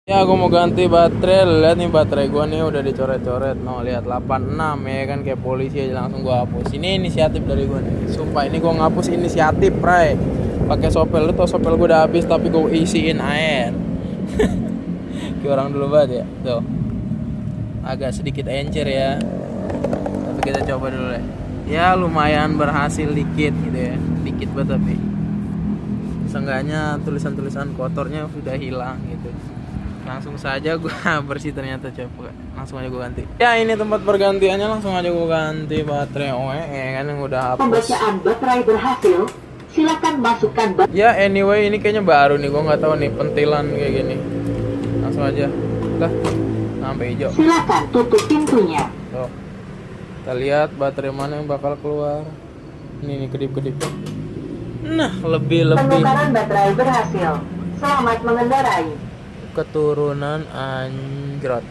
Ya, aku mau ganti baterai. Lihat nih baterai gua nih udah dicoret-coret. No, lihat 86 ya kan, kayak polisi aja langsung gua hapus. Ini inisiatif dari gua nih. Sumpah ini gua ngapus inisiatif, Pray. Pakai sopel. Lu tau sopel gua udah habis tapi gua isiin air. Kayak orang dulu banget ya. Tuh. Agak sedikit encer ya. Tapi kita coba dulu deh. Ya lumayan berhasil dikit gitu ya. Dikit banget tapi. Seenggaknya tulisan-tulisan kotornya sudah hilang gitu. Langsung saja gua bersih ternyata, coba langsung aja gua ganti. Ya ini tempat pergantiannya, langsung aja gua ganti baterai OE kan yang udah hapus. Pembacaan baterai berhasil. Silakan masukkan Ya anyway ini kayaknya baru nih, gua nggak tahu nih pentilan kayak gini. Langsung aja. Dah. Sampai hijau. Silakan tutup pintunya. Tuh. Kita lihat baterai mana yang bakal keluar. Ini nih kedip-kedip. Nah, lebih-lebih Penukaran baterai berhasil. Selamat mengendarai. keturunan anjrot.